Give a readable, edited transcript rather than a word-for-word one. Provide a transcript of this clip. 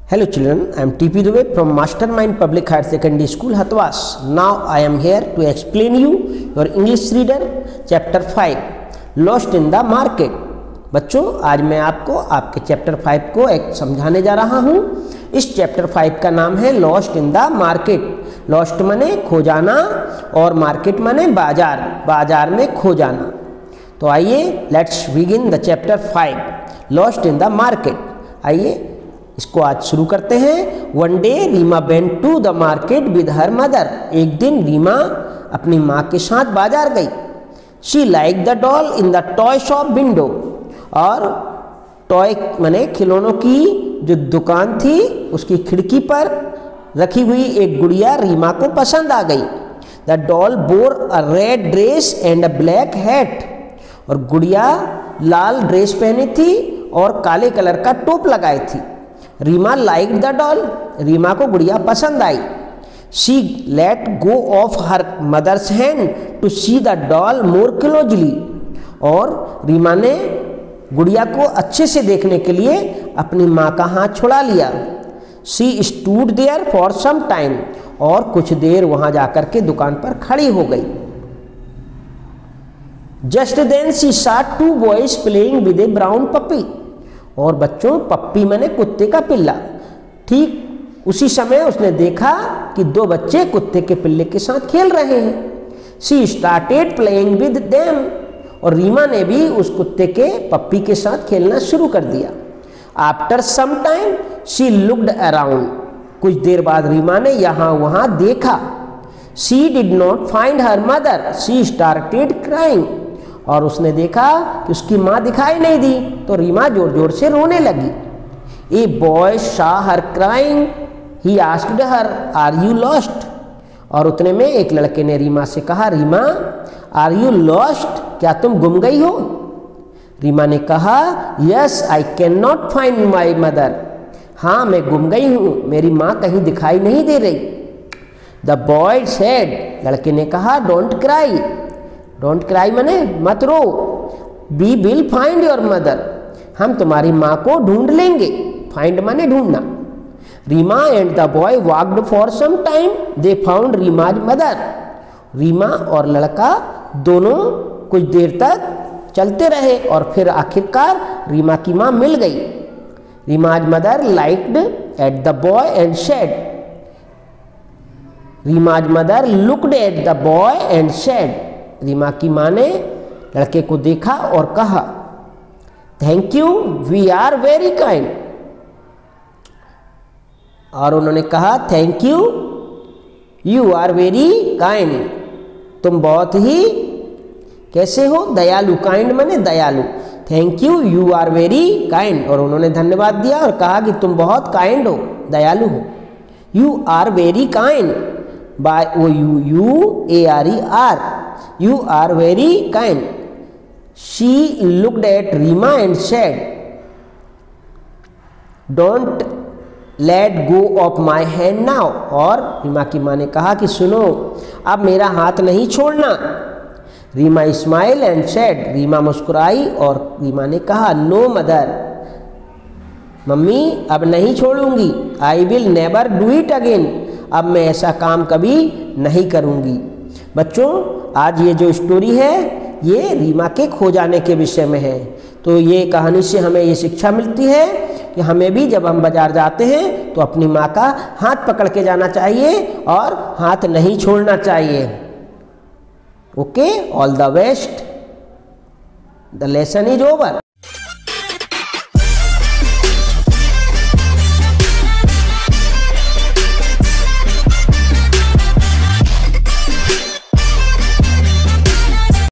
Hello children, I am TP Dubey from Mastermind Public Higher Secondary School, Hatwas. Now I am here to explain you your English reader chapter 5 Lost in the Market. बच्चों, आज मैं आपको आपके chapter 5 को एक समझाने जा रहा हूँ। इस चैप्टर 5 का नाम है lost in the market. Lost माने खो जाना और मार्केट माने बाजार, बाजार में खो जाना। तो आइए let's begin the chapter 5 lost in the market. आइए इसको आज शुरू करते हैं। One day Reema went to the market with her mother. एक दिन रीमा अपनी माँ के साथ बाजार गई। She like the doll in the toy shop window. और टॉय माने खिलौनों की जो दुकान थी उसकी खिड़की पर रखी हुई एक गुड़िया रीमा को पसंद आ गई। The doll bore a red dress and a black hat. और गुड़िया लाल ड्रेस पहनी थी और काले कलर का टोप लगाई थी। Reema like the doll. Reema को गुड़िया पसंद आई। She let go of her mother's hand to see the doll more closely. और रीमा ने गुड़िया को अच्छे से देखने के लिए अपनी माँ का हाथ छुड़ा लिया। She stood there for some time. और कुछ देर वहाँ जाकर के दुकान पर खड़ी हो गई। Just then she saw two boys playing with a brown puppy. और बच्चों, पप्पी माने कुत्ते का पिल्ला। ठीक उसी समय उसने देखा कि दो बच्चे कुत्ते के पिल्ले के साथ खेल रहे हैं। She started playing with them. और रीमा ने भी उस कुत्ते के पप्पी के साथ खेलना शुरू कर दिया। After some time she looked around. कुछ देर बाद रीमा ने यहाँ वहाँ देखा। She did not find her mother. She started crying. और उसने देखा कि उसकी माँ दिखाई नहीं दी, तो रीमा जोर जोर से रोने लगी। A boy saw her crying. He asked her are you lost. और उतने में एक लड़के ने रीमा से कहा, रीमा आर यू लॉस्ट, क्या तुम गुम गई हो? रीमा ने कहा, yes I can not find my mother. हाँ, मैं गुम गई हूँ, मेरी माँ कहीं दिखाई नहीं दे रही। The boy said. लड़के ने कहा, डोंट क्राई। डोंट क्राई माने मत रो। We will find your mother. हम तुम्हारी माँ को ढूंढ लेंगे। फाइंड माने ढूंढना। Reema and the boy walked for some time. They found Reema's mother. Reema और लड़का दोनों कुछ देर तक चलते रहे और फिर आखिरकार रीमा की माँ मिल गई। Reema's mother liked at the boy and said. Reema's mother looked at the boy and said. Reema की माँ ने लड़के को देखा और कहा, thank you, we are very kind. और उन्होंने कहा, thank you, you are very kind. तुम बहुत ही कैसे हो? दयालु। काइंड माने दयालु। Thank you, you are very kind. और उन्होंने धन्यवाद दिया और कहा कि तुम बहुत काइंड हो, दयालु हो। You are very kind by O U U A R E R. You are very kind. She looked at Reema and said, Don't let go of my hand now. और रीमा की माँ ने कहा कि सुनो, अब मेरा हाथ नहीं छोड़ना। Reema smile and said. Reema मुस्कुराई और रीमा ने कहा, नो मदर, मम्मी अब नहीं छोड़ूंगी। I will never do it again. अब मैं ऐसा काम कभी नहीं करूंगी। बच्चों, आज ये जो स्टोरी है ये रीमा के खो जाने के विषय में है। तो ये कहानी से हमें ये शिक्षा मिलती है कि हमें भी जब हम बाजार जाते हैं तो अपनी माँ का हाथ पकड़ के जाना चाहिए और हाथ नहीं छोड़ना चाहिए। Okay, all the best. The lesson is over.